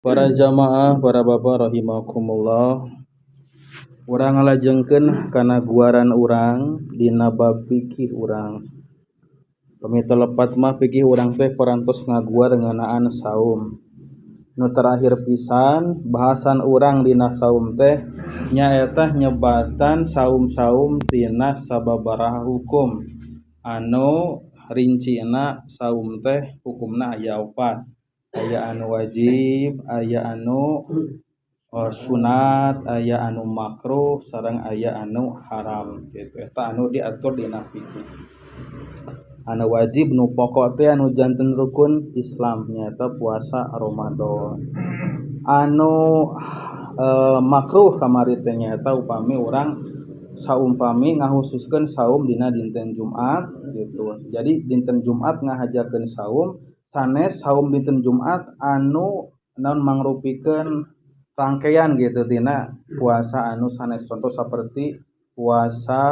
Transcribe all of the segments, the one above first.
Para jamaah, para bapak rahimakumullah. Urang ngalajengkeun kana guaran urang dina bab fikih urang. Pami telepat mah fikih urang teh parantos ngaguar ngeunaan saum. Nu terakhir pisan bahasan urang dina saum teh nyaeta nyebatan saum-saum tina sababaraha hukum. Anu rincina saum teh hukumna aya 4. Aya anu wajib, aya anu sunat, aya anu makruh, sareng aya anu haram gitu. Eta anu diatur dina fikih. Anu wajib nu pokok teh anu janten rukun Islam nyaeta puasa Ramadan. Anu makruh kamari teh nyaeta upami urang saumpami ngahususkeun saum dina dinten Jumat gitu. Jadi dinten Jumat ngahajarkeun saum sanes saum dinten Jumat anu naon mangrupikeun rangkaian gitu tina puasa anu sanes, contoh saperti puasa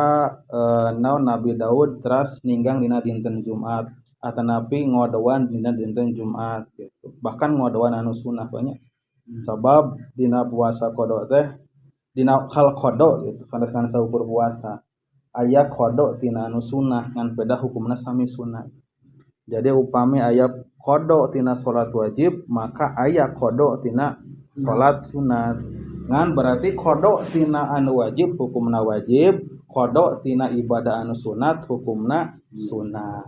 naon Nabi Daud teras ninggang dina dinten Jumat atanapi ngodoan dina dinten Jumat gitu. Bahkan ngodoan anu sunah banyak. Sabab dina puasa qada teh dina hal qada gitu sanes kana saukur puasa. Aya qada tina anu sunah ngan beda hukumna sami sunah. Jadi upami aya qada tina salat wajib, maka aya qada tina salat sunat. Ngan berarti qada tina anu wajib hukumna wajib, qada tina ibadah anu sunat hukumna sunat.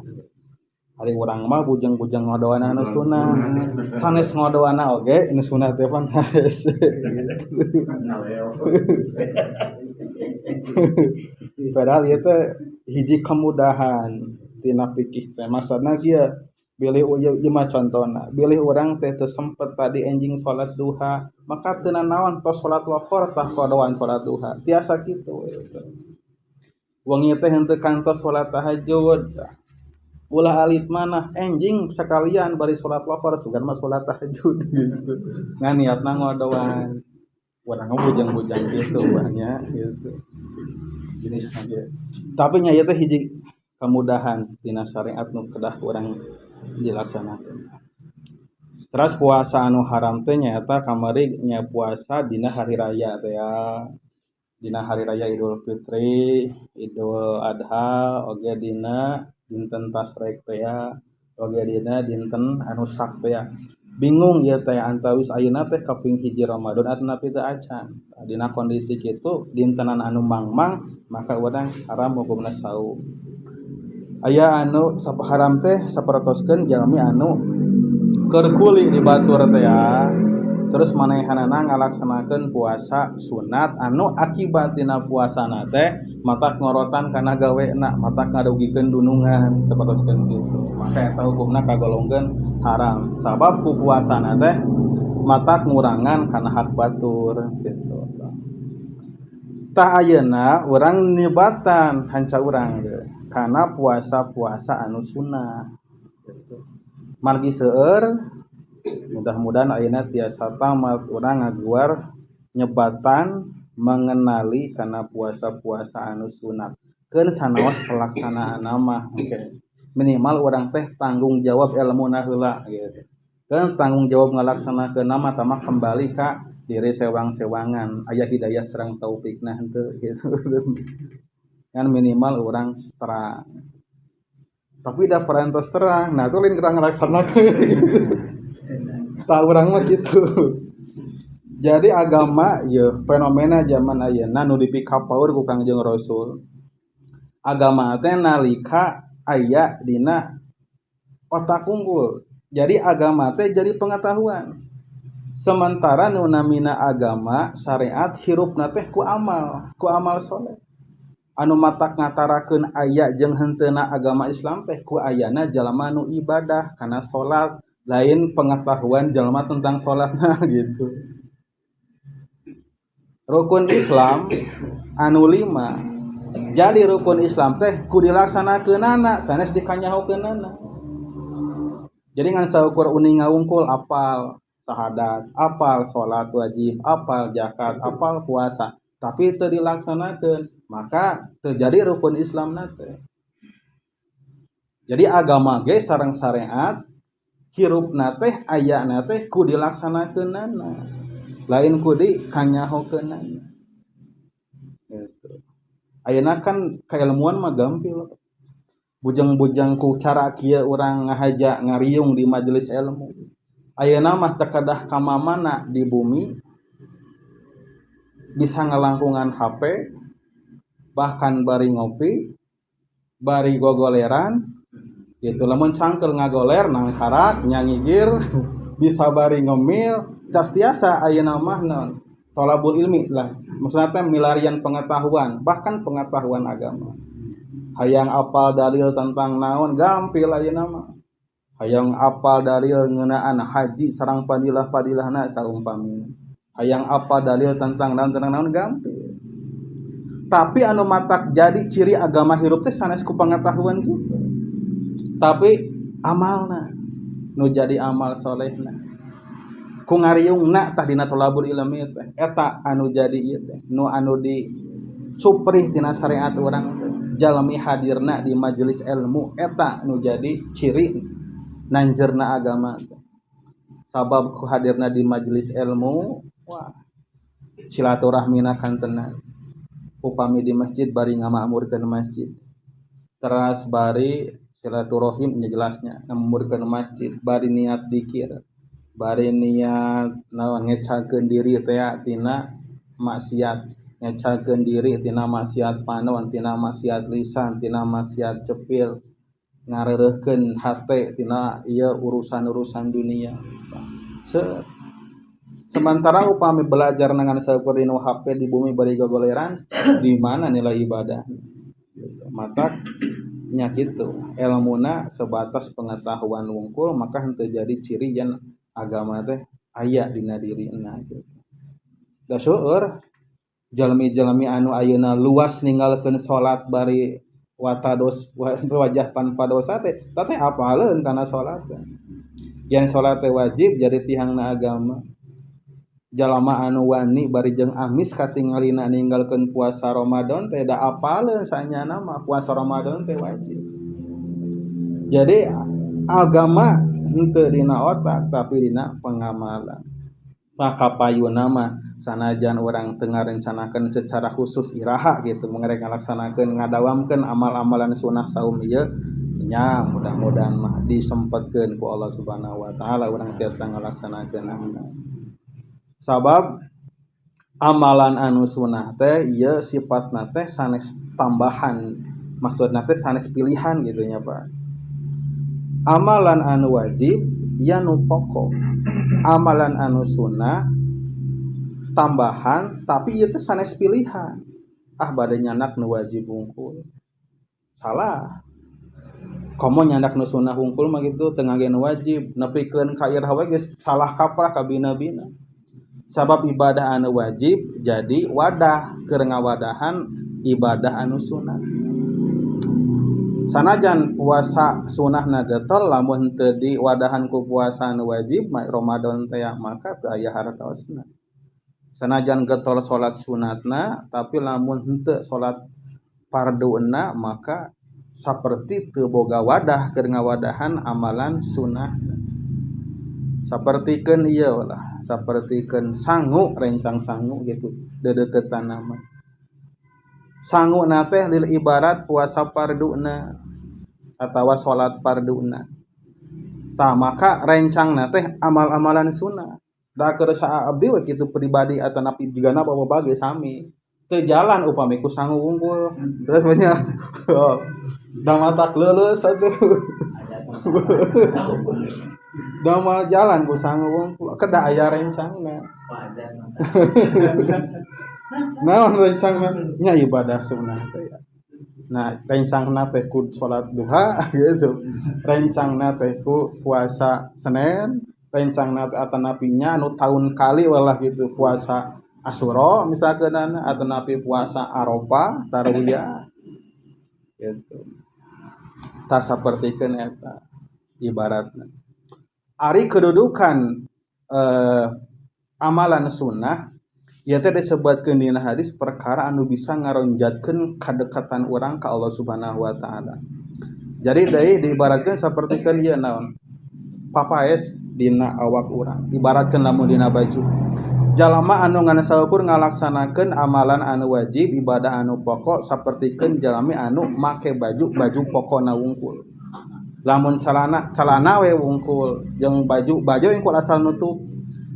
Ari urang mah bujang-bujang ngodoan anu sunat. Sanes ngodoana oge anu sunat teh pan haes. Padahal ieu teh hiji kemudahan tina fikih teh. Maksudna kieu bilih ieu mah contona. Bilih urang teh teu sempet tadi enjing salat duha, maka teu nanaon tos salat lohor tah qodoan salat duha. Tiasa kitu. Wengi teh henteu kantos salat tahajud. Ulah alit manah enjing sakalian bari salat lohor sugan mah salat tahajud gitu. Ngan niatna ngodoan. Urang bujang-bujang kitu banyak gitu. Jenisna ge. Tapi nya ieu teh hiji kemudahan tina syariat nu kedah urang dilaksanakeun. Teras puasa anu haram teh nyaeta kamari nya puasa dina hari raya teh ya. Dina hari raya Idul Fitri, Idul Adha, oge dina dinten Tasrek teh ya, oge dina dinten anu sak teh ya. Bingung ieu teh antawis ayeuna teh kaping hiji Ramadan ataupun teu acan. Dina kondisi kitu dintenan anu mangmang maka urang haram hukumna saum. Aya anu haram teh sapertoskeun jalmi anu keur kuli di batur teh ya. Terus manehanana ngalaksanakeun puasa sunat anu akibat tina puasana teh matak ngorotan kana gawena, matak ngarugikeun dunungan sapertoskeun kitu. Maka eta hukumna kagolongkeun haram. Sabab ku puasana teh matak ngurangan kana hak batur gitu. Tah ayeuna urang nibatan hanca urang teh kana puasa-puasa anu sunah gitu. Margi seueur mudah-mudahan ayeuna tiasa tamat urang ngaguar nyebatan mengenali kana puasa-puasa anu sunat. Keun sanaos pelaksanaanna mah oke. Minimal urang teh tanggung jawab ilmuna heula gitu. Keun tanggung jawab ngalaksanakeunna mah tamah kembali ka diri sewang-sewangan. Aya hidayah sareng taufikna henteu gitu. Kan minimal urang terang. Tapi da parantos terang, nah tuh lain kita ngalaksanakeun. Tah urang mah kitu. Jadi agama ieu fenomena zaman ayeuna nu dipikapaur ku Kangjeng Rasul. Agama teh nalika aya dina otak unggul. Jadi agama teh jadi pengetahuan. Sementara nu namina agama syariat hirupna teh ku amal saleh. Anu matak ngatarakeun aya jeung henteuna agama Islam teh ku ayana jalma nu ibadah kana salat lain pengetahuan jalma tentang salatna gitu. Rukun Islam anu 5. Jadi rukun Islam teh ku dilaksanakeunana sanes dikanyahokeunana. Jadi ngan saukur uning ngawungkul apal syahadat, apal salat wajib, apal zakat, apal puasa, tapi teu dilaksanakeun, maka terjadi rukun Islam teh. Jadi agama ge sareng syariat hirupna teh ayana teh ku dilaksanakeunana lain ku dikanyahokeunana gitu. Ayeuna kan kailmuan mah gampil bujang-bujang ku cara kieu urang ngahaja ngariung di majelis ilmu ayeuna mah teu kadah kamamana di bumi bisa ngalangkungan HP bahkan bari ngopi bari gogoleran gitu lamun cangkel ngagoler nang harak nyangigir bisa bari ngemil cas tiasa ayeuna mah naon tolabul ilmi lah maksudna teh milarian pengetahuan bahkan pengetahuan agama hayang apal dalil tentang naon gampil ayeuna mah hayang apal dalil ngeunaan haji sareng padilah-padilahna saumpamina hayang apal dalil tentang naon gampil tapi anu matak jadi ciri agama hirup teh sanes ku pengetahuan gitu tapi amalna nu jadi amal solehna ku ngariungna tah dina thalabul ilmi teh eta anu jadi ieu teh nu anu di suprih tina syariat urang teh jalmi hadirna di majelis ilmu eta nu jadi ciri nanjeurna agama teh sabab ku hadirna di majelis ilmu wah silaturahmina kantenan upami di masjid bari ngamakmurkeun masjid teras bari silaturahim jelasnya ngamakmurkeun masjid bari niat dzikir bari niat naon ngecakeun diri teh tina maksiat ngecakeun diri tina maksiat panon tina maksiat lisan tina maksiat cepil ngareureuhkeun hate tina ieu urusan-urusan dunia sementara upami belajar dengan saeukeuri nu HP di bumi bari gogoleran di mana nilai ibadah gitu. Maka nya kitu ilmuna sebatas pengetahuan wungkul maka henteu jadi ciri yen agama teh aya dina dirina gitu. Da seueur jalmi-jalmi anu ayeuna luas ninggalkeun salat bari watados wajah tanpa dosa teh apaleun kana salat yang salat teh wajib jadi tihangna agama jalma anu wani bari jeung amis katingalina ninggalkeun puasa Ramadan teh da apaleun sanyana mah puasa Ramadan teh wajib. Jadi agama henteu dina otak tapi dina pengamalan. Maka payuna mah sanajan urang teu ngarencanakeun secara khusus iraha gitu mengrek ngalaksanakeun ngadawamkeun amal-amalan sunah saum ieu nya mudah-mudahan mah disempetkeun ku Allah Subhanahu wa taala urang tiasa ngalaksanakeun sabab amalan anu sunah teh ieu sifatna teh sanes tambahan maksudna teh sanes pilihan gitu nya Pak. Amalan anu wajib ya nu pokok. Amalan anu sunah tambahan tapi ieu teh sanes pilihan. Bade nyandak nu wajib hungkul. Salah. Komo nyandak nu sunah hungkul mah gitu teu ngage nu wajib, nepikeun ka iraha we geus salah kaprah ka bina-bina. Sabab ibadah anu wajib jadi wadah keur ngawadahan ibadah anu sunah. Sanajan puasa sunahna getol lamun teu diwadahan ku puasa anu wajib Ramadan teh maka teu aya hartosna. Sanajan getol salat sunatna tapi lamun henteu salat farduna maka saperti teu boga wadah keur ngawadahan amalan sunah. Sapertikeun ieu lah sapertikeun sangu rencang sangu gitu dedeketan nama sangu na teh lil ibarat puasa farduna atawa salat farduna tah maka rencangna teh amal-amalan sunnah da keur saa abdi we kitu pribadi atanapi jigana bawa bage sami teu jalan upami ku sangu unggul terus banyak da matak leuleus atuh damal jalan ku sangu kedah aya rencangna naon rencangna nya ibadah sunah teh nah rencangna teh ku salat duha gitu rencangna teh ku puasa Senin rencangna teh atanapinya anu taun kali walah gitu puasa Asyura misalkeun atanapi puasa Arafah tarwiyah gitu tah sapertikeun eta ibaratna ari kedudukan amalan sunnah ieu teh disebutkeun dina hadis perkara anu bisa ngaronjatkeun kadekatan urang ka Allah Subhanahu wa taala. Jadi deui diibaratkeun sapertikeun ieu naon? papaes dina awak urang ibaratkeun lamun dina baju jalma anu nganasaukur ngalaksanakeun amalan anu wajib ibadah anu pokok sapertikeun jalmi anu make baju pokokna wungkul lamun calana we wungkul jeung baju wungkul asal nutup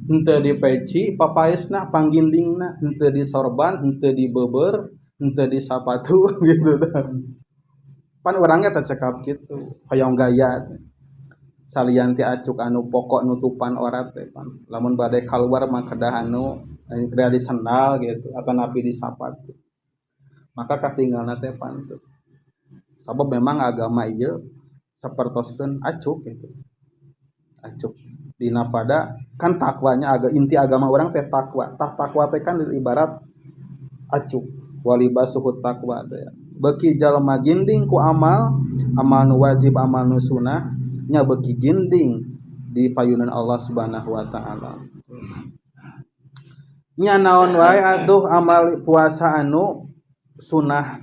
henteu dipeci papaesna panggindingna henteu disorban henteu dibeuber henteu di sapatu gitu pan urangnya tercekap gitu hoyong gaya salian ti acuk anu pokok nutupan ora teh pan lamun bade kaluar mah kedah anu di sandal gitu atau napi di sapatu maka katinggalna teh pantes sabab memang agama ieu sapertoskeun acuk gitu acuk dina pada kan takwanya inti agama orang teh takwa takwa teh kan ibarat acuk walibasuhut takwa teh beki jalma ginding ku amal nu wajib amal nu sunah nya beki ginding di payunan Allah Subhanahu wa taala nya naon wae atuh amal puasa anu sunah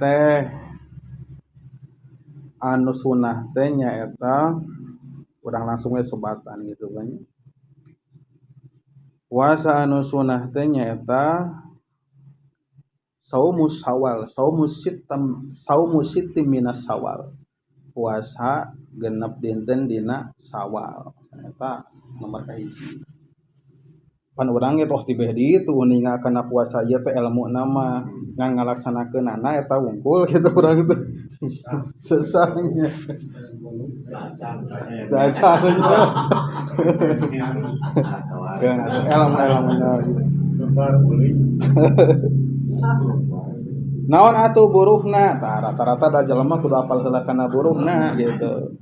teh nyaeta urang langsung we sebatan gitu kan puasa anu sunah teh nyaeta saumus sittim minas sawal puasa genep dinten dina sawal eta nomor kahiji pan urang ge tos tibeh ditu ningalkeun puasa ieu teh ilmu nama ngan ngalaksanakeunana eta wungkul kitu urang teh sesanya dacarnya naon atuh buruhna tah rata-rata da jelema kudu apal heula kana buruhna gitu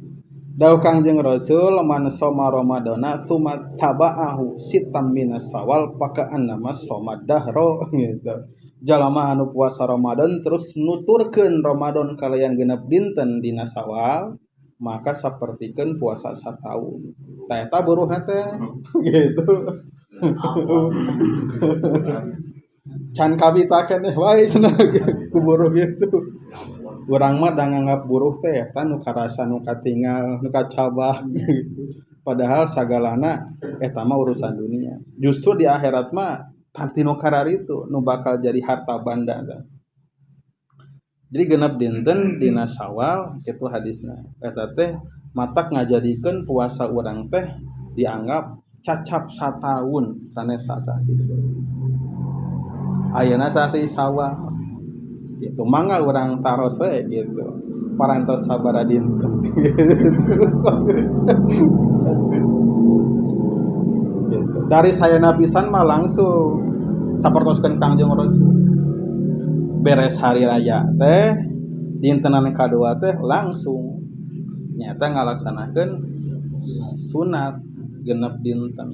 dawuh Kangjeng Rasul man shoma ramadana tsumma taba'ahu sittam minas sawal faka annama shoma dahro gitu jalma anu puasa Ramadan terus nuturkeun Ramadan kalayan genep dinten dina Sawal maka sapertikeun puasa sataun tah eta buruhna teh gitu can kabitakeun wae cenah ku buruh gitu urang mah da nganggap buruh teh eta nu karasa nu katinggal nu kacabak gitu padahal sagalana eta mah urusan dunia justru di akhirat mah tinu karar itu nu bakal jadi harta banda kan. Jadi genep dinten dina Syawal kitu hadisna. Eta teh matak ngajadikeun puasa urang teh dianggap cacap sataun sanes sasasi. Ayeuna sasi Syawal. Gitu mangga urang taros we gitu. Parantos sabaraha dinten. Gitu. Dari sayana pisan mah langsung sapertoskeun Kangjeng Rasul beres hari raya teh dintenan kadua teh langsung nyata ngalaksanakeun sunat genep dinten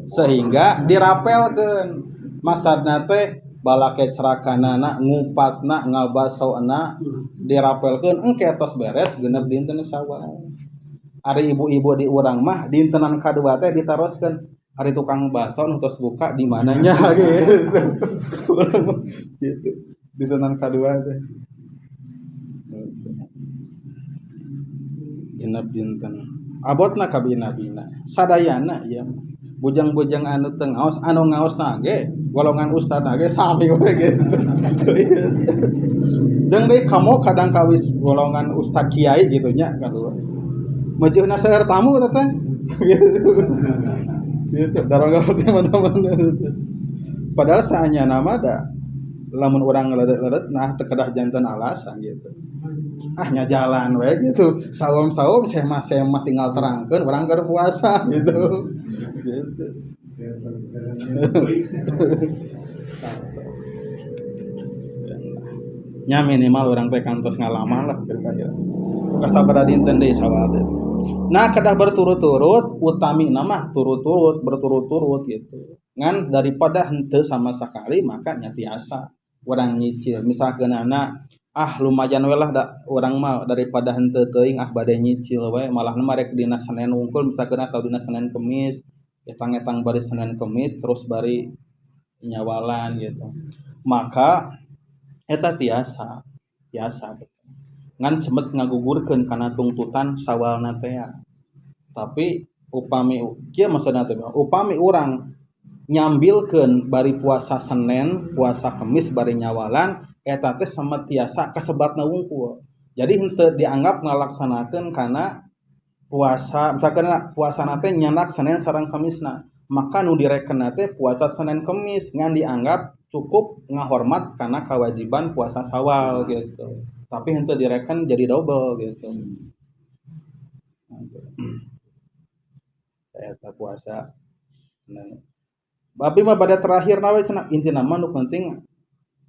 sehingga dirapelkeun masadna teh balake cerakanana ngupatna ngabasona dirapelkeun engke tos beres genep dinten Syawal ari ibu-ibu di urang mah dintenan kadua teh ditaroskeun hari tukang bakso nontos buka di mananya gitu. Gitu. Di tenan kadua teh. Genep dinten. Abotna ka bina-bina. Sadayana ya. Bujang-bujang anu teu ngaos anu ngaosna ge golongan ustadna ge sami we gitu. Jeung deui kamo kadang kawis golongan ustad kiai gitu nya kadua. Majeuna saeur tamu eta teh. Gitu darangga di mana-mana padahal saanya nama da lamun urang ngeledet-ledet nah teu kedah janten alasan gitu nya jalan we gitu saum-saum semah tinggal terangkeun urang keur puasa gitu nya minimal urang teh kantos ngalaman lah kira-kira kasabaraha dinten deui Syawal teh. Nah kedah berturut-turut utami nama berturut-turut gitu ngan daripada henteu sama sekali maka nyatiasa urang nyicil misalkan anak lumayan we lah urang mah daripada henteu teuing bade nyicil we malah rek dina Senin wungkul misalkan atau dina Senin Kemis etang-etang bari Senin Kemis terus bari nyawalan gitu maka eta tiasa ngan cemet ngagugurkeun kana tungtutan Syawalna teh tapi upami kieu maksudna teh upami urang nyambilkeun bari puasa Senin, puasa Kamis bari nyawalan eta teh sametiasa kasebatna wungkul. Jadi henteu dianggap ngalaksanakeun kana puasa misalkan puasana teh nyanak Senin sareng Kamisna. Maka nu direkenna teh puasa Senin Kamis ngan dianggap cukup ngahormat karena kewajiban puasa Syawal gitu. Tapi henteu direken jadi double gitu. Eta puasa Senin. Babi mah pada terakhir nawe cenah intina mah nu penting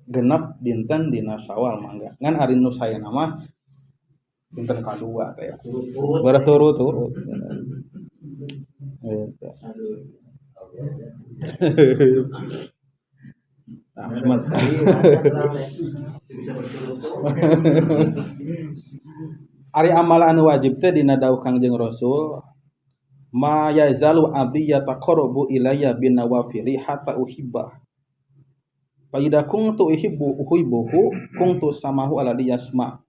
genep dinten dina Syawal mangga. Ngan ari nu sayana mah dinten kadua teh. Berturut-turut. Eta. Ari amalan anu wajib teh dina dawuh Kangjeng Rasul ma yazalu abdi yataqarrabu ilayya bin nawafili hatta uhibba fa idza kuntu uhibbuhu kuntu samahu alladhi yasma.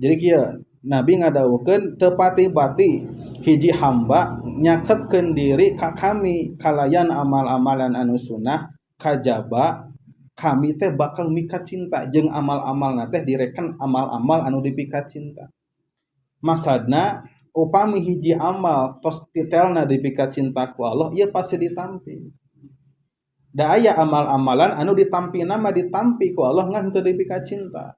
Jadi kieu Nabi ngadawukeun teu pati-pati hiji hamba nyaketkeun diri ka kami kalayan amal-amalan anu sunnah kajaba kami teh bakal mikat cinta jeung amal-amalna teh direken amal-amal anu dipikat cinta. Maksudna upami hiji amal tos titelna dipikat cinta ku Allah ieu pasti ditampi. Da aya amal-amalan anu ditampina mah ditampi ku Allah ngan teu dipikat cinta.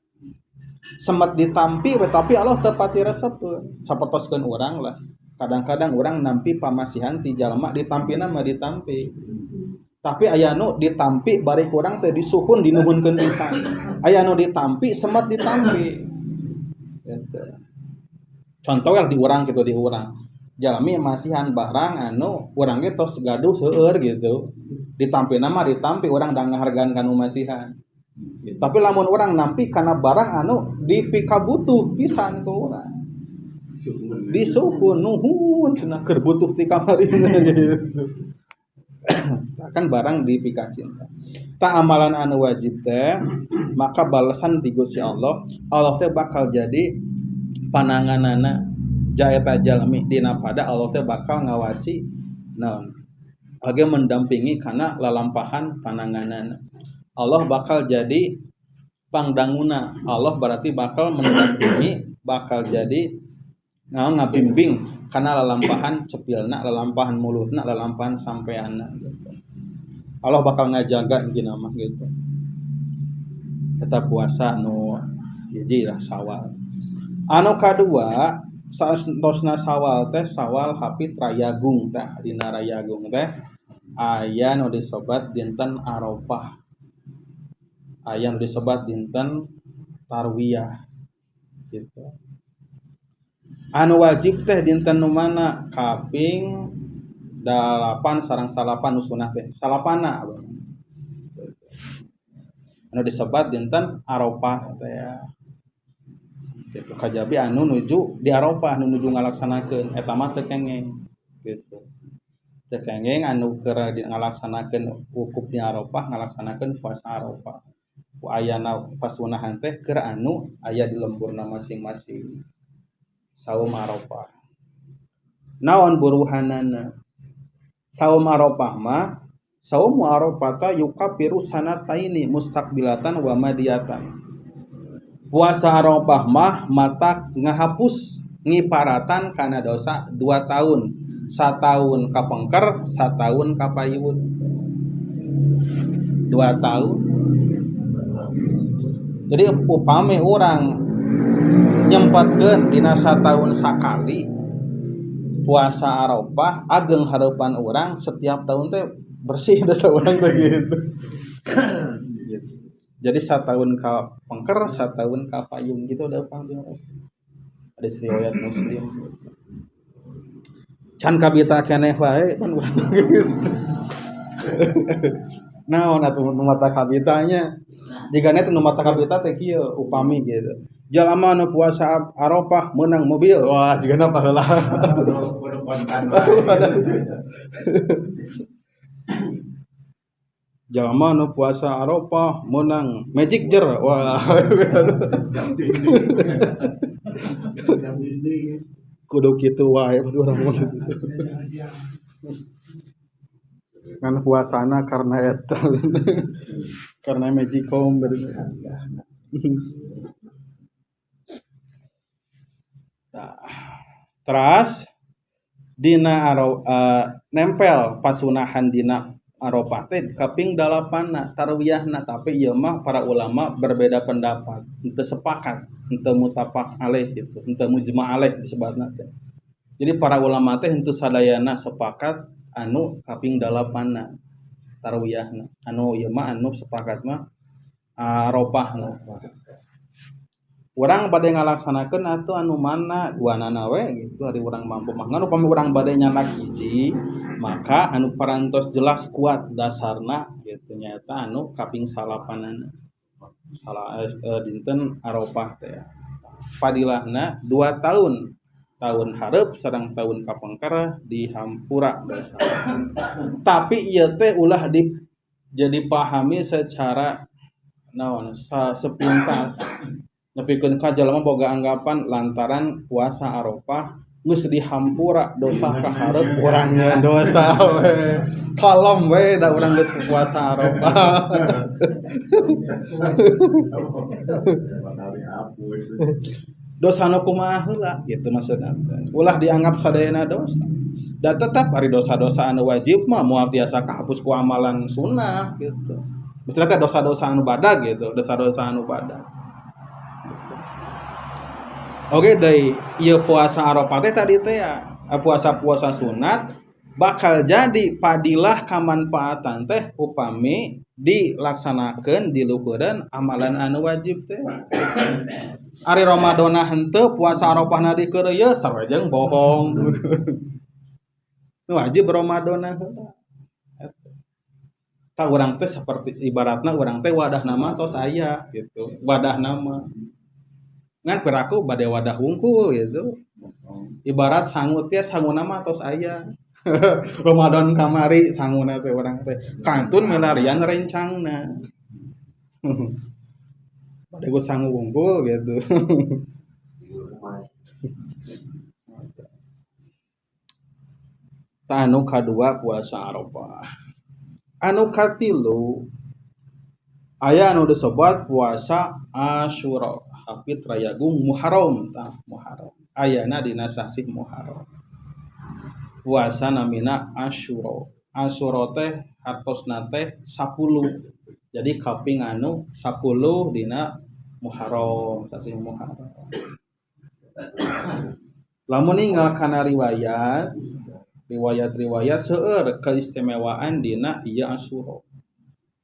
Semet ditampi tapi Allah teu pati resepkeun. Sapertoskeun urang lah. Kadang-kadang urang nampi pamasihan ti jalma ditampina mah ditampi. Tapi aya nu ditampi bari kurang teh disuhun dinuhunkeun pisan. Aya nu ditampi semet ditampi. Gitu. Contoh di urang gitu di urang. Jalmi masihan barang anu urang ge tos gaduh seueur gitu. Ditampina mah ditampi urang da ngahargaan kanu masihan. Tapi lamun urang nampi kana barang anu dipikabutuh pisan ku urang. Disuhun nuhun cenah keur butuh ti kamarina gitu. Kan barang dipikat cinta. Ta amalan anu wajib teh maka balasan di Gusti Allah. Allah teh bakal jadi pananganana jaeta jalmi dina pada Allah teh bakal ngawasi naon age mendampingi kana lalampahan pananganana. Allah bakal jadi pangdanguna. Allah berarti bakal mendampingi, bakal jadi ngabimbing kana lalampahan cepilna, lalampahan mulutna, lalampahan sampeanna gitu. Allah bakal ngajaga gina mah gitu. Eta puasa nu hiji lah Syawal. Anu kadua saestosna Syawal teh Syawal hapit Rayagung teh dina Rayagung teh aya nu disobat dinten Arafah. Aya nu disobat dinten Tarwiyah gitu. Anu wajib teh dinten nu mana kaping 8 sareng salapan nu sunah teh salapana anu disebat dinten Arafah teh ya. Gitu kajabi anu nuju di Arafah anu nuju ngalaksanakeun eta mah teu kengeng gitu. Teu kengeng anu keur ngalaksanakeun wukuf di Arafah ngalaksanakeun puasa Arafah. Ku ayana pasunahan teh keur anu aya di lemburna masing-masing. Saum Arafah. Naon buruhanana? Saum Arafah mah saum Arafah ta yukafiru sanataini mustaqbilatan wa madiyatan. Puasa Arafah mah mata ngahapus ngiparatan kana dosa 2 tahun. Sataun kapengker, sataun kapayun. 2 tahun. Jadi upami urang nyempatkeun dina sataun sakali puasa Arafah ageng hareupan urang setiap tahun teh bersih dosa urang teh gitu. Jadi satahun ka pengker, satahun ka payung gitu ada panggil ada riwayat Muslim. Can kabita keneh wae pan urang gitu. Naon atuh nu mata kabitanya? Jigana teh nu mata kabita teh kieu upami gitu. Jalma nu puasa Arafah meunang mobil. Wah, jigana paheula. Jalma nu puasa Arafah meunang Magic Jar. Wah. kudu kitu wae urang mah kan puasana karena eta karena magicom berarti. Terus dina nempel pasunahan dina Arafah teh kaping 8 tarwiyahna, tapi ieu mah para ulama berbeda pendapat, henteu sepakat, henteu mutafaq alaih gitu, henteu mujma' alaih disebutna teh. Jadi para ulama teh henteu sadayana sepakat anu kaping 8 tarwiyahna. Anu ieu mah anu sepakat mah Arafahna. Urang bade ngalaksanakeun atuh anu mana duanana we gitu ari urang mampu mah. Ngan upami urang bade nyanak hiji, maka anu parantos jelas kuat dasarna gitu nyaeta anu kaping 8 dinten Arafah teh. Padilahna 2 tahun. Tahun hareup sareng tahun kapengker dihampura dosa. Tapi ieu teh ulah jadi pahami secara naon sepintas. Nepikeun ka jalma boga anggapan lantaran puasa Arafah geus dihampura dosa ka hareup urang nyeun dosa we. Kalem we da urang geus puasa Arafah. Dosana kumaha heula gitu maksudna. Ulah dianggap sadayana dosa. Dan tetap ari dosa-dosa anu wajib mah moal tiasa kahapus ku amalan sunnah gitu. Maksudna teh dosa-dosa anu badag gitu, dosa-dosa anu badag. Oke deui ieu puasa Arafah teh tadi teh ya puasa-puasa sunat bakal jadi padilah kamanfaatan teh upami dilaksanakeun di luhureun amalan anu wajib teh. Ari Ramadana henteu puasa Arafahna dikeureuy sareng bohong. Nu wajib Ramadana heula. Tah urang teh saperti ibaratna urang teh wadah nama tos aya gitu. Wadah nama ngan piraku bade wadah hungkul gitu. Ibarat sangut teh sanguna mah tos aya. Ramadan kamari sanguna teh urang teh kantun melarian rencangna. Bade ku sangu hungkul gitu. Ta anu kadua puasa Arafah. Anu katilu aya anu disebut puasa Asyura. Hafid Rayagung Muharram tah Muharram. Ayana dina sasih Muharram. Puasa namina Asyura. Asyura teh hartosna teh 10. Jadi kaping anu 10 dina Muharram, sasih Muharram. Lamun ninggal kana riwayat seueur keistimewaan dina ieu Asyura.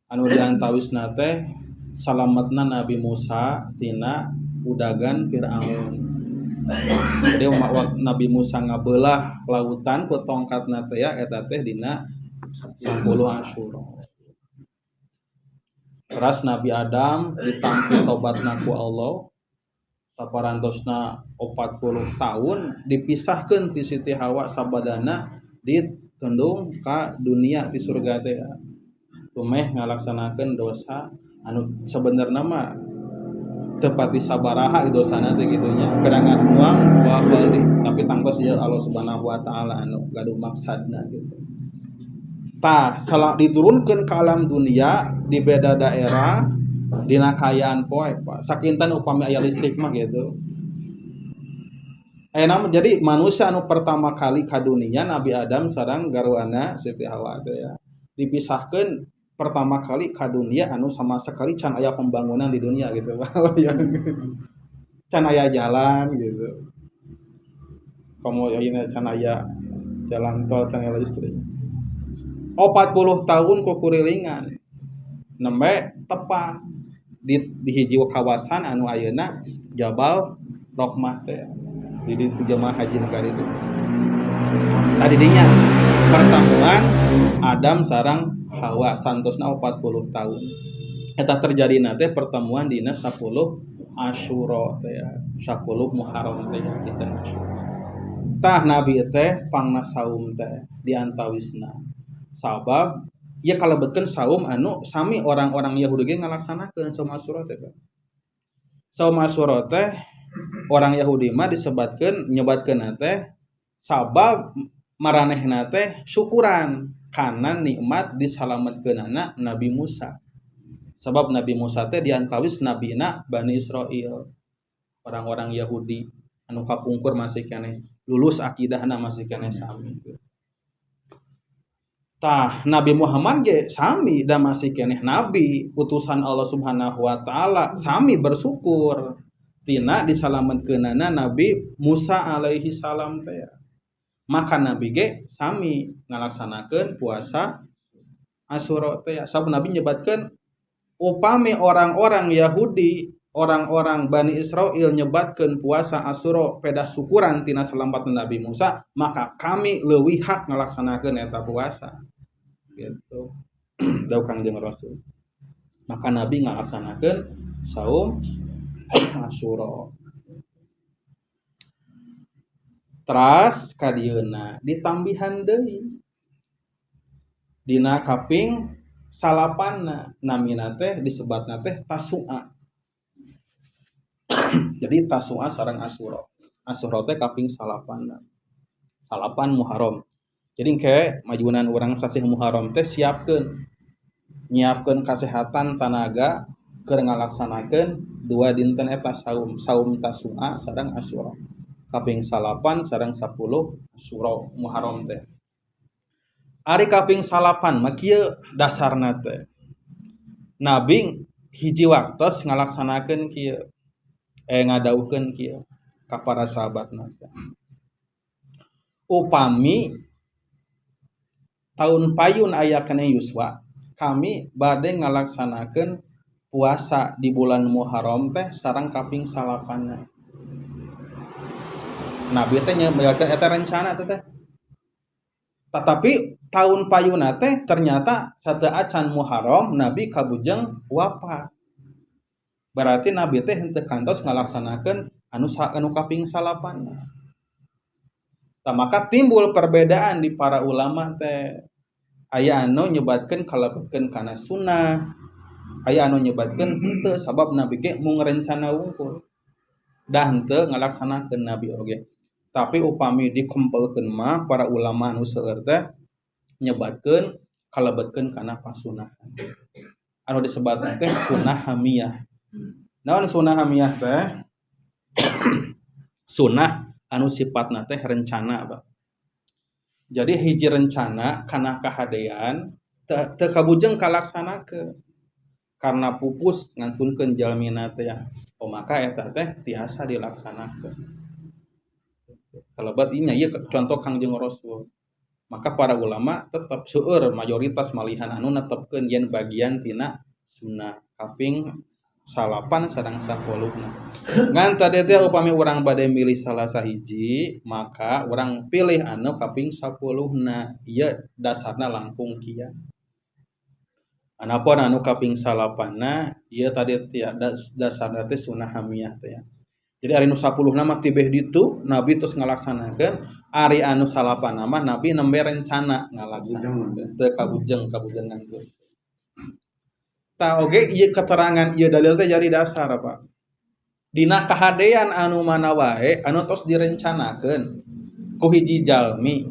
Anu diantawisna teh salametna Nabi Musa tina udagan Firaun. Jadi Nabi Musa ngabelah lautan ku tongkatna teh eta teh dina 10 Asyura. Teras Nabi Adam ditampi tobatna ku Allah saparantosna 40 tahun dipisahkeun ti Siti Hawa sabadana ditendung ka dunia ti surga teh. Tumeh ngalaksanakeun dosa anu sebenarnya mah tepati sabaraha dosana teh gitunya kedangan muang wa bali tapi tangtos ieu Allah Subhanahu wa taala anu gaduh maksadna gitu. Tah salah diturunkeun ka alam dunia di beda daerah dina kayaan poe Pak. Sakinten upami aya listrik mah gitu. Ayeuna jadi manusia anu pertama kali ka dunia Nabi Adam sareng garwana Siti Hawa teh ya. Dipisahkeun pertama kali ka dunia anu sama sekali can aya pembangunan di dunia gitu. Can aya jalan gitu. Kamu ayeuna can aya jalan tol can aya listrik. 40 tahun kukurilingan. Nembe tepat di hiji kawasan anu ayeuna Jabal Rahmah teh. Di jemaah haji kali itu. Tadi dinya pertemuan Adam sareng Hawa santosna 40 tahun. Eta terjadina teh pertemuan dina 10 Asyura teh 10 Muharram teh kita Asyura. Tah Nabi teh pangna saum teh diantawisna. Sabab ieu kalebetkeun saum anu sami orang-orang Yahudi ge ngalaksanakeun saum Asyura teh. Saum Asyura teh orang Yahudi mah disebatkeun nyebatkeun teh sabab maranehna teh syukuran kana nikmat disalametkeunana Nabi Musa. Sabab Nabi Musa teh diantawis nabina Bani Israil. Orang-orang Yahudi anu kapungkur masih keneh lulus akidahna masih keneh sami. Tah Nabi Muhammad ge sami da masih keneh nabi utusan Allah Subhanahu wa taala sami bersyukur tina disalametkeunana Nabi Musa alaihi salam teh. Maka Nabi ge sami ngalaksanakeun puasa Asyura teh. Sabab Nabi nyebatkeun upami orang-orang Yahudi, orang-orang Bani Israil nyebatkeun puasa Asyura pedah syukuran tina salametna Nabi Musa, maka kami leuwih hak ngalaksanakeun eta puasa. Gitu. Dawuh Kangjeng Rasul. Maka Nabi ngalaksanakeun saum Asyura. Teras kadieuna ditambihan deui dina kaping salapanna namina teh disebatna teh Tasu'a. Jadi Tasu'a sareng Asyura. Asyura teh kaping salapanna. Salapan Muharram. Jadi ke majunan urang sasih Muharram teh nyiapkeun kasehatan tanaga keur ngalaksanakeun dua dinten eta saum Tasu'a sareng Asyura. Kaping salapan sareng 10 Asyura Muharram teh. Ari kaping salapan mah kieu dasarna teh. Nabi hiji waktos ngalaksanakeun kieu ngadawuhkeun kieu ka para sahabatna teh. Upami tahun payun aya keneh yuswa, kami bade ngalaksanakeun puasa di bulan Muharram teh sareng kaping salapanna. Nabi teh nyebutkeun eta rencana teh. Tetapi tahun payuna teh ternyata sateu acan Muharram Nabi kabujeng wafat. Berarti Nabi teh henteu kantos ngalaksanakeun anu kaping salapanna. Tah maka timbul perbedaan di para ulama teh. Aya anu nyebatkeun kalebetkeun kana sunnah, aya anu nyebatkeun henteu sabab Nabi ge mung rencana wungkul. Da henteu ngalaksanakeun Nabi oge. Tapi upami dikumpulkeun mah para ulama anu seueur teh nyebatkeun kalebetkeun kana pasunahan. Anu disebatna teh sunnah hamiyah. Naon sunnah hamiyah teh? Sunnah anu sifatna teh rencana, Pak. Jadi hiji rencana kana kahadean teu kabujeng kalaksanakeun. Karena pupus ngantunkeun jalmina teh. Oh maka eta teh tiasa dilaksanakeun. Kalebet ieu ieu contoh Kangjeng Rasul. Maka para ulama tetap seueur mayoritas malihan anu netepkeun yen bagian tina sunnah kaping salapan sareng 10. Ngan tadi teh upami urang bade milih salah sahiji, maka urang pilih anu kaping 10-na. Ieu dasarna langkung kieu. Anapun anu kaping salapanna ieu tadi teh dasarna teh sunnah hamiyah teh. Jadi ari nu 10-na mah tibeh ditu Nabi terus ngalaksanakeun, ari anu salapanna mah Nabi nembe rencana ngalaksanakeun. Teu kabujengan teh. Tah oge ieu keterangan ieu dalil teh jadi dasar apa? Dina kahadean anu mana wae anu tos direncanakeun ku hiji jalmi.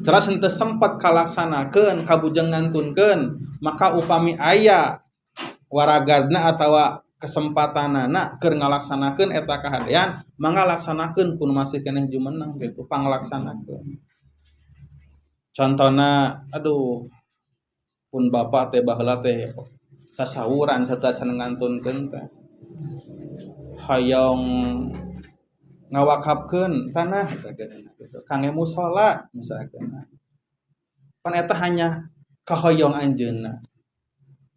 Teras henteu sempet kalaksanakeun, kabujeng ngantunkeun, maka upami aya waragadna atawa kesempatanana keur ngalaksanakeun eta kahadean, mangga laksanakeun kun masih keneh jumeneng gitu, panglaksanakeun. Contona aduh pun bapak teh baheula teh tasawuran sarta can ngantunkeun teh. Hayong ngawakafkeun tanah misalkeun gitu. Kangge mushola misalkeun. Pan eta hanya kahoyong anjeunna.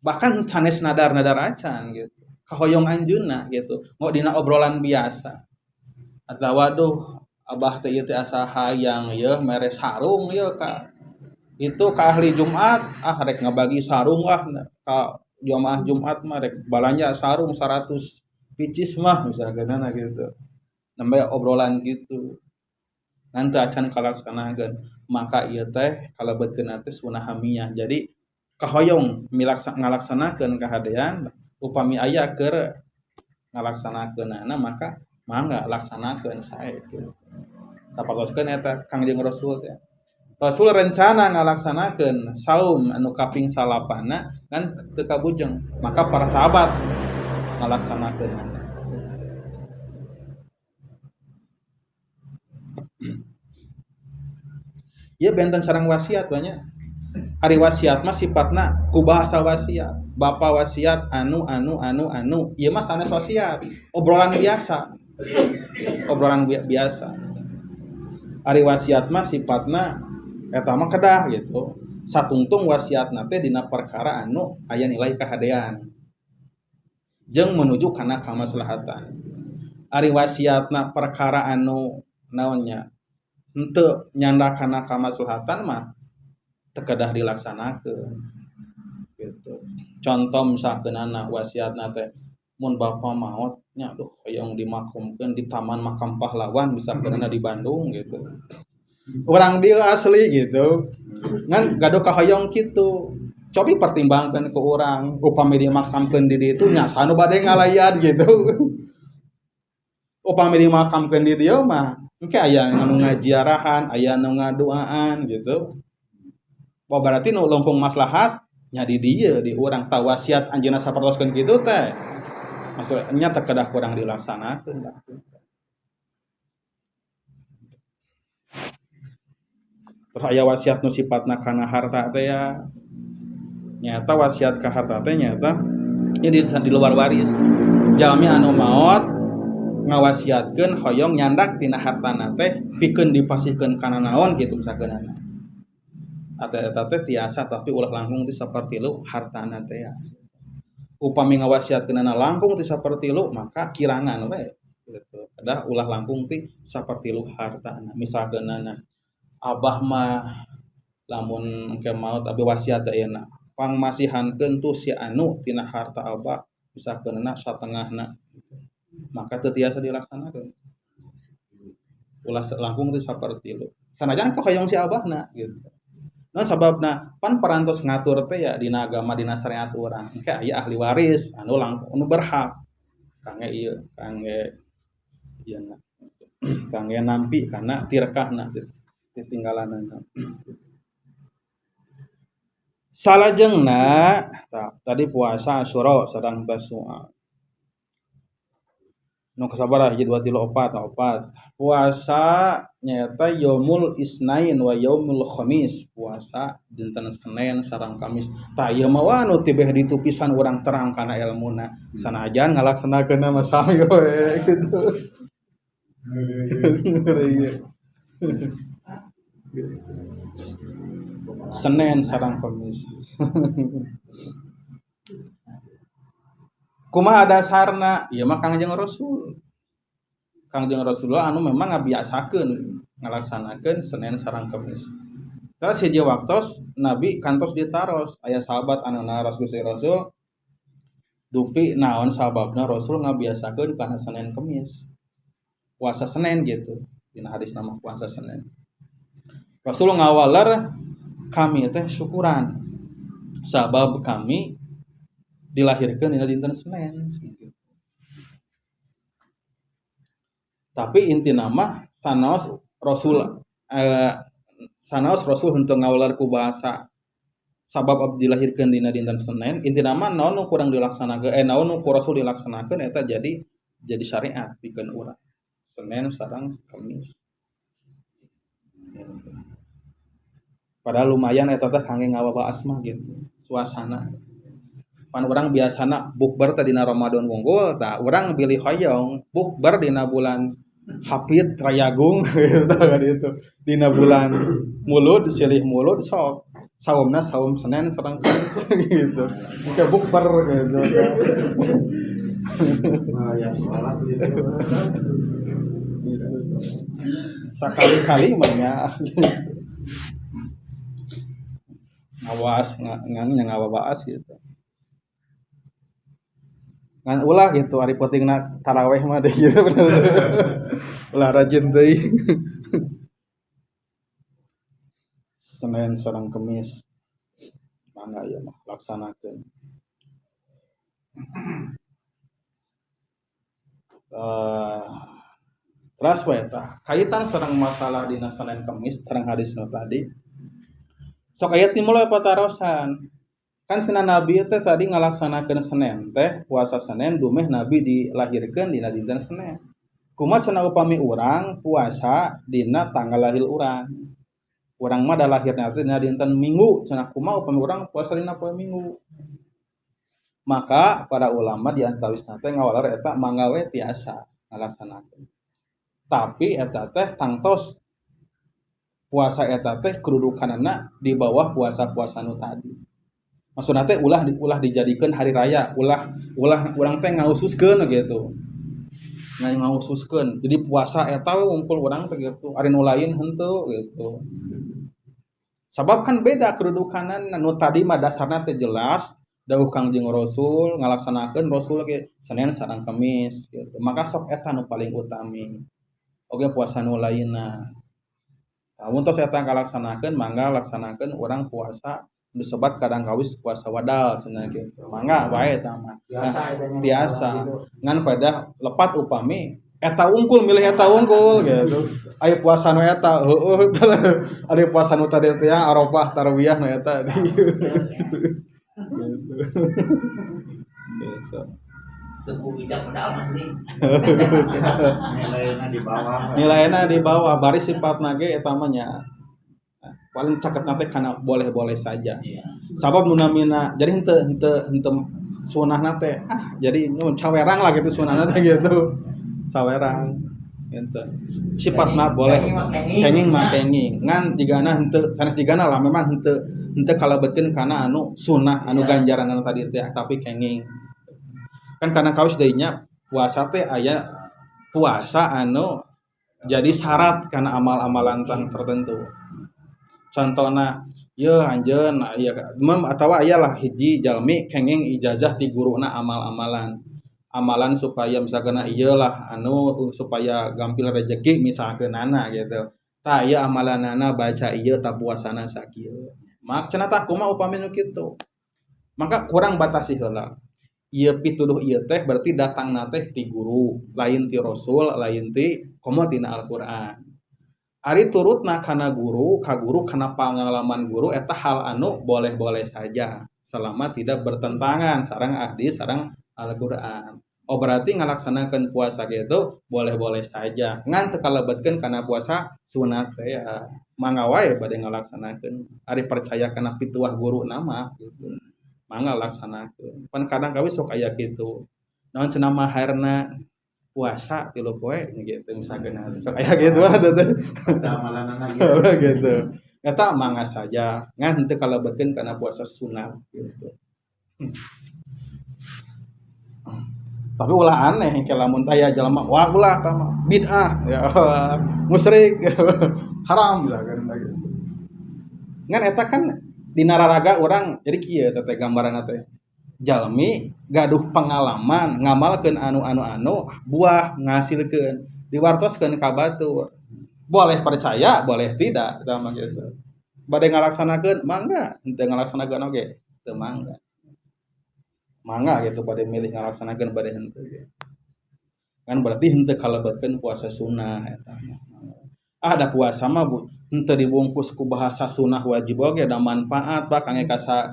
Bahkan sanes nadar-nadar acan gitu. Kahoyong anjeunna gitu. Ngo dina obrolan biasa. Atawa waduh abah teh ieu teh asa hayang yeuh mere sarung yeuh ka itu ka ahli Jumat rek ngabagi sarung ka jamaah Jumat mah rek balanja sarung 100 picis mah misalkan gitu. Nambah obrolan gitu. Nanti acan kalaksanakeun. Maka ieu teh kalebetkeun teh sunnah hamiyah. Jadi kahoyong ngalaksanakeun kahadean upami aya keur ngalaksanakeunana maka mangga laksanakeun sae kitu. Sapartoskeun eta Kangjeng Rasul teh. Rasul rencana ngalaksanakeun saum anu kaping 8 kan teu kabujeng, maka para sahabat ngalaksanakeun. Ieu benten sareng wasiat banyak. Ari wasiat mah sifatna ku bahasa wasiat. Bapa wasiat anu. Ieu mah sanes wasiat. Obrolan biasa. Obrolan biasa. Ari wasiat mah sifatna eta mah kedah gitu. Satungtung wasiatna teh dina perkara anu aya nilai kahadean. Jeung menuju kana kamaslahatan. Ari wasiatna perkara anu naonnya henteu nyanda kana kamaslahatan mah teu kedah dilaksanakeun gitu. Contoh misalkeunana wasiatna teh mun bapa maot nya aduh hoyong dimakamkeun di Taman Makam Pahlawan misalkeunana di Bandung gitu. Urang dieu asli gitu. Ngan gaduh kahoyong kitu. Cobi pertimbangkeun ku urang upami dimakamkeun di ditu nya sanu bade ngalayan gitu. Upami dimakamkeun di dieu mah engke aya anu ngajiarahan, aya anu ngadoaan gitu. Oh berarti nu lempung maslahat nya di dieu di urang tah wasiat anjeunna sapertoskeun kitu teh. Maksudnya teu kedah kurang dilaksanakeun. Terus aya wasiat nu sifatna kana harta teh ya. Nyata wasiat ka harta teh nyata di luar waris. Jalmi anu maot ngawasiatkeun hoyong nyandak tina hartana teh pikeun dipasihkeun kana naon kitu misalkeunana. Eta teh tiasa tapi ulah langkung ti sapertilu hartana teh ya. Upami ngawasiatkeunana langkung ti sapertilu maka kirangan we gitu. Kedah ulah langkung ti sapertilu hartana. Misalkeunana abah mah lamun engke maot abi wasiat ayeuna pangmasihankeun tu si anu tina harta abah misalkeunana satengahna maka teu tiasa dilaksanakeun. Ulah langkung ti sapertilu. Sanajan hoyong si abahna gitu. Nah sababna pan parantos ngatur teh ya dina agama dina syariat urang engke aya ahli waris anu langkung anu berhak kangge ieu kangge ieu kangge nampi kana tirkahna titinggalanna. Salajengna tadi puasa Asyura sareng Tasu'a. Nu kasabaraha 1 2 3 4 puasa nyaeta yaumul isnain wa yaumul khamis puasa dinten Senin sareng Kamis tah ieu mah anu teu beh ditu pisan urang terang kana ilmuna sanajan ngalaksanakeunna mah sami we gitu. Senin sareng Kamis. Kumaha dasarna? Ieu mah Kangjeng Rasul. Kangjeng Rasulullah anu memang ngabiasakeun ngalaksanakeun Senin sareng Kamis. Terus hiji waktos Nabi kantos ditaros aya sahabat anu naros Gusti Rasul dupi naon sababna Rasul ngabiasakeun kana Senin Kamis. Puasa Senin gitu. Dina hadis nama puasa Senin. Rasul ngawaler kami teh syukuran sabab kami dilahirkeun dina dinten Senin. Tapi intina mah sanaos Rasul henteu ngawaler ku bahasa sabab abdi dilahirkeun dina dinten Senin intina mah naon nu kurang dilaksanakeun naon nu ku Rasul dilaksanakeun eta jadi syariat pikeun urang Senin sareng Kamis. Padahal lumayan eta teh kangge ngawabaas mah gitu suasana. Pan urang biasana bukber teh dina Ramadan unggul tah urang bilih hoyong bukber dina bulan Hapit Rayagung gitu kan itu dina bulan Mulud silih Mulud sok saumna saum Senin sareng Kamis gitu. Oke bukber gitu. Ya salat gitu. Sakali-kali mah nya. Ngawas ngawabaas gitu. Ngan ulah gitu ari pentingna tarawih mah deh gitu bener. Ulah rajin teuing. Senin sareng Kamis mangga ieu mah laksanakeun. Teras we tah kaitan sareng masalah dina Senin Kamis sareng hadis nu tadi sok aya timbul patarosan kan cenah nabi teh tadi ngalaksanakeun Senin teh puasa Senin dumeh nabi dilahirkeun dina dinten Senin kumaha cenah upami urang puasa dina tanggal lahir urang mah da lahirna teh dina dinten Minggu cenah kumaha upami urang puasa dina poe Minggu maka para ulama di antawisna teh ngawalar eta mangga we tiasa ngalaksanakeun tapi eta teh tangtos puasa eta teh kedudukanana di bawah puasa-puasa nu tadi. Maksudna teh ulah dijadikeun hari raya, ulah urang teh ngaususkeun gitu. Ngaususkeun. Jadi puasa eta we ngumpul urang teh gitu. Ari nu lain henteu gitu. Sabab kan beda kedudukanana nu tadi mah dasarna teh jelas dawuh Kangjeng Rasul ngalaksanakeun Rasul ge Senin sareng Kamis gitu. Maka sok eta nu paling utami. Oke puasa nu lainna. Mun tos eta ngalaksanakeun mangga laksanakeun urang puasa disebat kadang kawis puasa wadal cenah kitu. Mangga wae eta mah. Tiasa. Ngan pada lepat upami eta unggul milih eta unggul gitu. Aya puasa nu eta heueuh aya puasa nu tadi teh Arafah tarawih nu eta. Gitu. Teguh bijak pedal nih. Nilainya di bawah bari sifatna ge eta mah nya paling caket teh kana boleh-boleh saja. Sabab nu namina jadi henteu sunahna teh jadi cawerang lah gitu sunahna teh gitu. Cawerang gitu. Sifatna boleh kenging mah kenging. Ngan jigana henteu sanes jigana lah memang henteu kalebetkeun kana anu sunah anu ganjaran anu tadi teh tapi kenging. Kan karena kaus deui nya puasa teh aya puasa anu jadi syarat karena amal-amalan tertentu. Contohna ye anjeun aya atawa aya lah hiji jalmi kenging ijazah ti guruna amal-amalan. Amalan supaya misalkan ieu lah anu supaya gampil rezeki misalkeunana gitu. Tah ieu amalanana baca ieu tah puasana sakieu. Mak cenah tah kumaha upami nu kitu. Maka kurang batasi heula. Ieu pituduh ieu teh berarti datangna teh ti guru, lain ti rasul, lain ti komo tina Al-Qur'an. Ari turutna kana guru, ka guru kana pangalaman guru eta hal anu boleh-boleh saja selama tidak bertentangan sareng hadis sareng Al-Qur'an. Oh berarti ngalaksanakeun puasa gitu boleh-boleh saja. Ngan teu kalebetkeun kana puasa sunat teh ya mangga wae bade ngalaksanakeun. Ari percaya kana pituah guru nama gitu. Mangga laksanakeun. Pan kadang kawis sok aya kitu. Naon cenah maharna puasa 3 poe gitu misalkan sok aya gitu atuh teh. Amalanana gitu. Gitu. Eta mangga saja. Ngan teu kalebetkeun kana puasa sunat gitu. Tapi ulah aneh ke lamun aya jalma wah ulah tah mah bid'ah ya musyrik haram lah kan gitu. Ngan eta kan di nararaga orang jadi kieu teh gambaranna teh jalmi gaduh pengalaman ngamalkeun anu buah ngasilkeun diwartoskeun ka batur boleh percaya boleh tidak sama gitu bade ngalaksanakeun mangga henteu ngalaksanakeun oge teu mangga gitu bade milih ngalaksanakeun bade henteu kan berarti henteu kalebetkeun puasa sunnah eta ada puasa mah henteu dibungkus ku bahasa sunnah wajib oge ada manfaat pak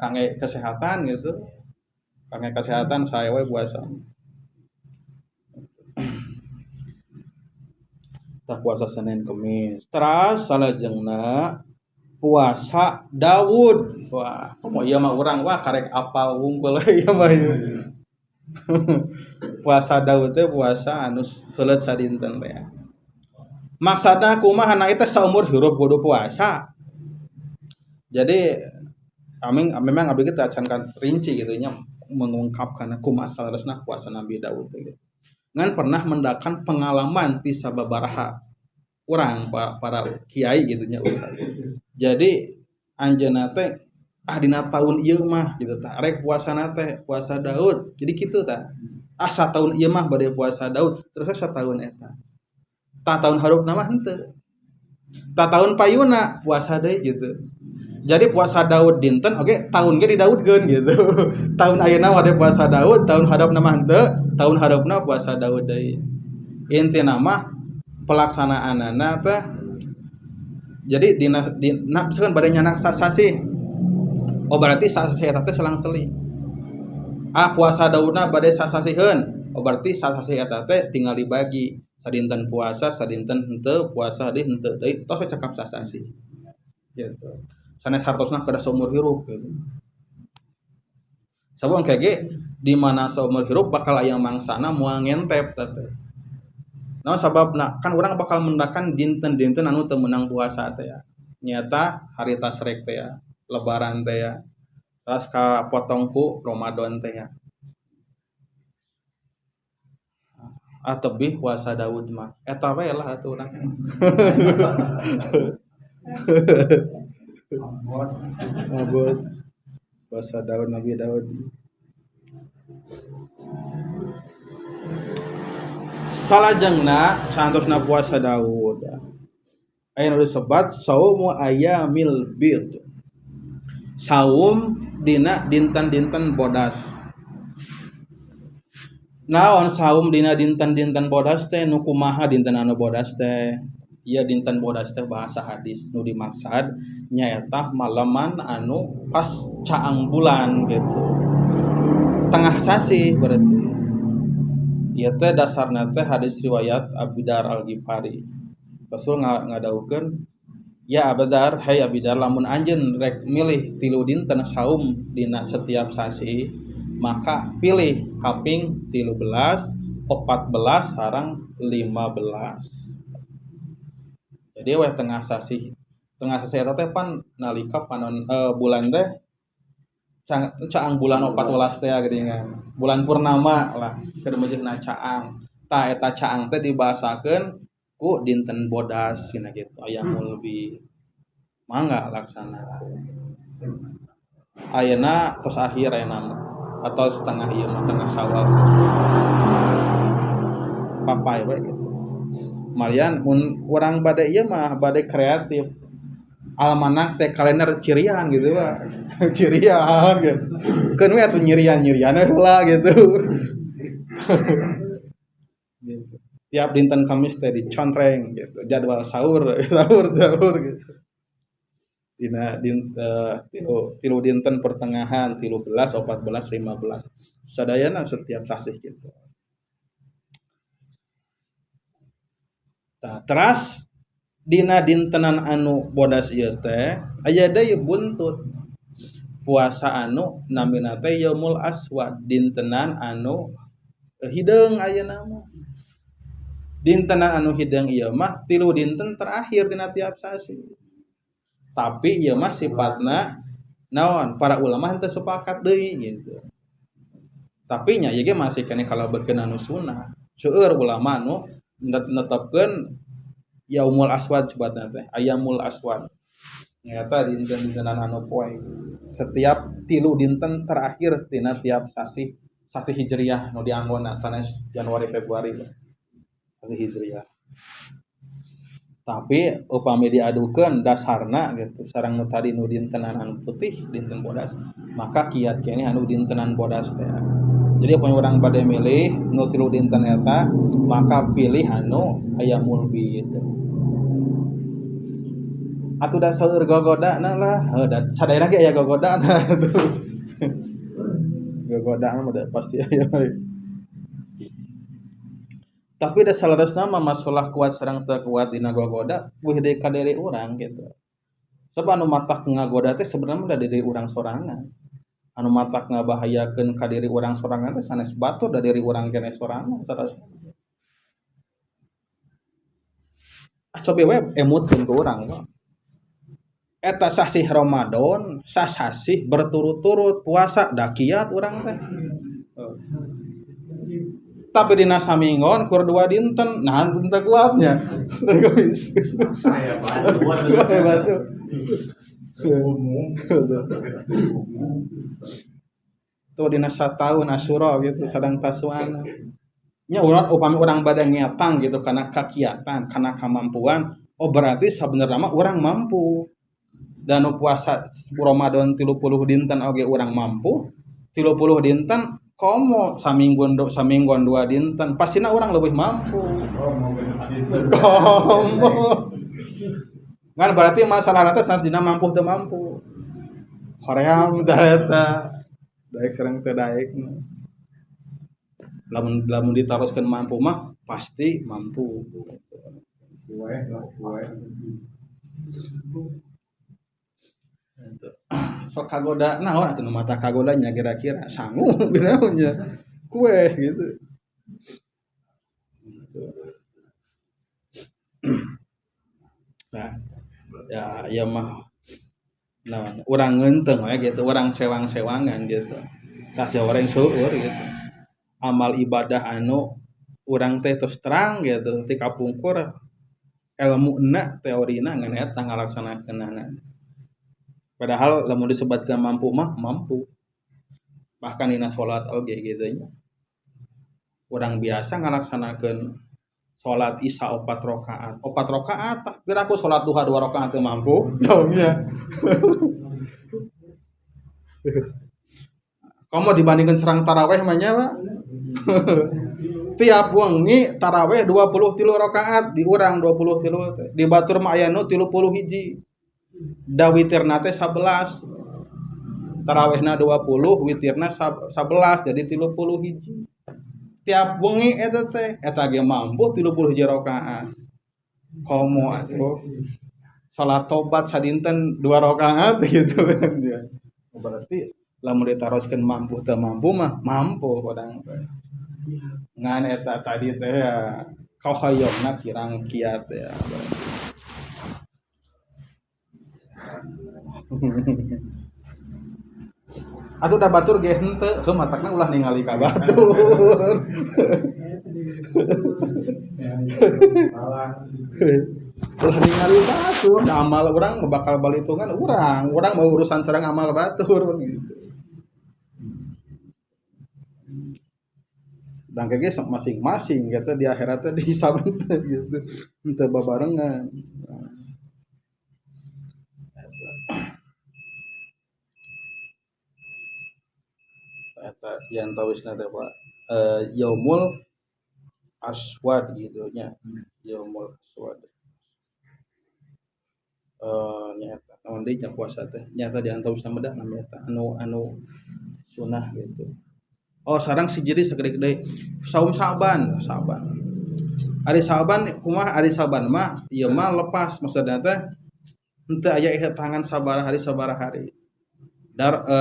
kangge kesehatan gitu. Kangge kesehatan saya we puasa. Tah puasa Senin Kamis. Teras salajengna puasa Daud. Wah, komo ieu mah urang wah karek apal wungkul ieu mah. Puasa Daud teh puasa anu heuleut sadinten teh. Maksudna kumaha na eta saumur hirup kudu puasa. Jadi memang abdi kita acan rinci gitu nya mengungkapkan kumaha saresna puasa Nabi Daud gitu. Ngan pernah mendakan pengalaman ti sababaraha urang para kiai gitu nya ustaz. Jadi anjeunna teh dina taun ieu mah gitu tah rek puasana teh puasa Daud. Jadi kitu tah. Sataun ieu mah bade puasa Daud terus sataun eta. Ta tahun harupna mah henteu. Ta tahun payuna puasa deui gitu. Jadi puasa Daud dinten oke tahun ge didaudkeun gitu. Tahun ayeuna wade puasa Daud, tahun hareupeuna mah henteu, tahun hareupeuna puasa Daud deui. Intina mah pelaksanaanana teh jadi dina misalkan bade nyanak sasasi oh berarti sasasi eta teh selang-seling puasa daunna bade sasasieun oh berarti sasasi eta teh tinggal dibagi sadinten puasa sadinten henteu puasa deui henteu deui tos cekap sasasi gitu sanes hartosna kada seumur hirup gitu sabab kage di mana seumur hirup bakal aya mangsana moal ngentep teh nah sababna kan urang bakal mendakan dinten-dinten anu teu meunang puasa teh ya nyata hari tasrek teh ya lebaran teh ya terus ka potong ku Ramadan teh ya tebih puasa Daud mah eta we lah atuh urang abot puasa Daud Nabi Daud salajengna santosna puasa Daud aya nu disebat saumu ayamil bid saum dina dinten-dinten bodas naon saum dina dinten-dinten bodas teh nu kumaha dinten anu bodas teh ieu dinten bodas teh bahasa hadis nu dimaksud nyaeta malaman anu pas caang bulan gitu tengah sasi berarti ieu teh dasarna teh hadis riwayat Abu Dar Al-Ghifari. Rasul ngadawukeun, "Ya Abu Dar, hai Abu Dar, lamun anjeun rek milih 3 dinten saum dina setiap sasi, maka pilih kaping 13, 14 sareng 15." Jadi we tengah sasi eta teh pan nalika panon bulan teh caang bulan 14 teh geuningan bulan purnama lah keur meujeuhna caang tah eta caang teh dibahasakeun ku dinten bodas cenah kitu ayamul bi mangga laksana ayeuna tos akhir ayeuna atau setengah ieu mah tengah Syawal papai we gitu Marian mun urang bade ieu mah bade kreatif almanak teh kalender cirian gitu Pak. Cirian gitu. Keun we atuh nyirian-nyirian heula gitu. Gitu. Tiap dinten Kamis teh dicontreng gitu. Jadwal sahur gitu. Dina tilu dinten pertengahan 13, 14, 15. Sadayana setiap sasih gitu. Nah, teras dina dintenan anu bodas ieu teh aya deui buntut puasa anu namina teh Yaumul Aswad dintenan anu hideung ayeuna mah dintenan anu hideung ieu mah 3 dinten terakhir dina tiap sasi tapi ieu mah sifatna naon para ulama henteu sepakat deui gitu tapi nya ieu ge masih kene kalabekeun anu sunnah seueur ulama anu netepkeun Yaumul Aswad sebutna teh Ayamul Aswad nyata dinten-dintenan anu poe setiap 3 dinten terakhir tina tiap sasi hijriyah nu dianggona sanes Januari Februari sasi hijriyah tapi upami diadukeun dasarna gitu sareng nu tadi nu dintenan anu putih dinten bodas maka kiat keneh anu dintenan bodas teh jadi upami urang bade milih nu 3 dinten eta maka pilih anu Ayamul Bid atuh da seueur gogodana lah da sadayana ge aya gogodana tuh gogodana mah da pasti aya tapi da salaresna mah masalah kuat sareng teu kuat dina gogoda weuh deui ka diri urang gitu sebab anu matak ngagoda teh sebenarnya da diri urang sorangan anu matak ngabahayakeun ka diri urang sorangan teh sanes batur da diri urang keneh sorangan sarasna coba we emutkeun ku urang mah eta sasih Ramadan sasih berturut-turut puasa da kiat urang teh tapi dina saminggon kur 2 dinten nah teu kuatnya geus aya batu tuh dina sataun Asyura gitu sadang tasuana nya upami urang bade ngiatang gitu kana kakiatan kana kamampuan oh berarti sabenerna mah urang mampu dan puasa Ramadan 30 dinten oge urang mampu 30 dinten komo saminggon 2 dinten pastina urang leuwih mampu Komo. Ngan berarti masalah teh sanes dina mampu teu mampu. Hoream teh eta. Daek sareng teu daek. Lamun ditaroskeun mampu mah pasti mampu. Sok kagoda naon atuh nu mata kagodanya kira-kira sangu gitu nya. Kue gitu. Nah, ya mah nah urang ngeunteung we gitu, urang sewang-sewangan gitu. Tah sia urang seueur gitu. Amal ibadah anu urang teh terus terang gitu ti kapungkur ilmuna teorina ngan eta ngalaksanakeunana. Padahal lamun disebutkeun mampu mah mampu. Bahkan dina salat oge gitu nya. Urang biasa ngalaksanakeun salat Isya 4 rakaat. 4 rakaat tah piraku salat duha 2 rakaat teu mampu. Jawabnya. Komo dibandingkeun sareng tarawih mah nya, Pak. Tiap wengi tarawih 23 rakaat, di urang 23 teh. Di batur mah aya nu 30 hiji. Da witirna teh 11. Tarawihna 20, witirna 11 jadi 30 hiji. Tiap wengi eta teh eta ge mampu 30 hiji rakaat. Komo atuh. Salat tobat sadinten 2 rakaat gitu. Berarti lamun ditaroskeun mampu teu mampu mah mampu kodang teh. Ngan eta tadi teh ya kauhayyona kirang kiat ya. Atuh da batur ge henteu, heuh matakna ulah ningali ka batur. Ulah ningali batur, da amal urang bakal balitungan urang mau urusan sareng amal batur gitu. Dan kayak masing-masing gitu di akhirat teh dihisab gitu. Henteu babarengan. Eta yang tawisna teh Pak. Yaumul Aswad gitu nya. Yaumul Aswad. Nyata naon deui nya puasa teh. Nyata di antawisna meda namanya eta anu sunah gitu. Oh sareng si jadi sagede-gede saum Sa'ban. Ari Sa'ban kumaha ari Sa'ban mah ieu mah lepas maksudna teh henteu aya hitungan sabaraha hari.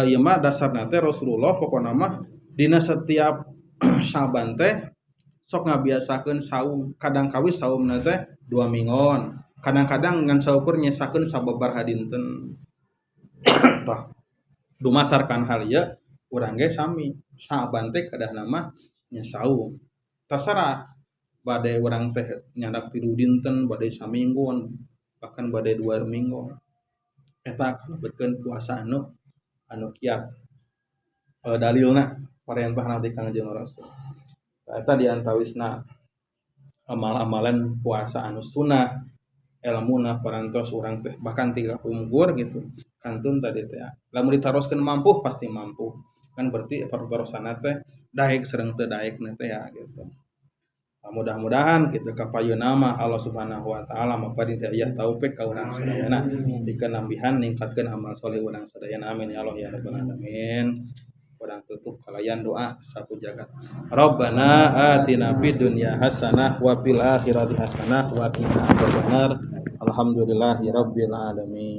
Ieu mah dasarna teh Rasulullah pokona mah dina setiap Sa'ban teh sok ngabiasakeun saum. Kadang kawis saumna teh 2 mingon. Kadang-kadang ngan saukur nyesakeun sababaraha dinten. Tah dumasarkan hal ieu urang ge sami. Sa'ban teh kadahna mah nya saum. Terserah bade urang teh nyandak 3 dinten, bade saminggon, bahkan bade 2 minggu. Eta kalebetkeun puasa anu kiat. Dalilna parentahna ti Kangjeng Rasul. Eta di antawisna amal-amalan puasa anu sunah, ilmuna parantos urang teh bahkan 30 umur gitu. Kantun tadi teh. Lamun ditaroskeun mampu pasti mampu. Kan berarti pertorosana teh daek sareng teu daekna teh ya gitu. Mudah-mudahan kita kapayuna mah Allah Subhanahu wa taala mapari hidayah taufik ka urang sadayana pikeun nambihan ningkatkeun amal saleh urang sadayana amin ya Allah ya rabbal alamin. Urang tutup kalayan doa sapu jagat. Rabbana atina fid dunya hasanah wa fil akhirati hasanah wa qina adzabannar. Alhamdulillahirabbil alamin.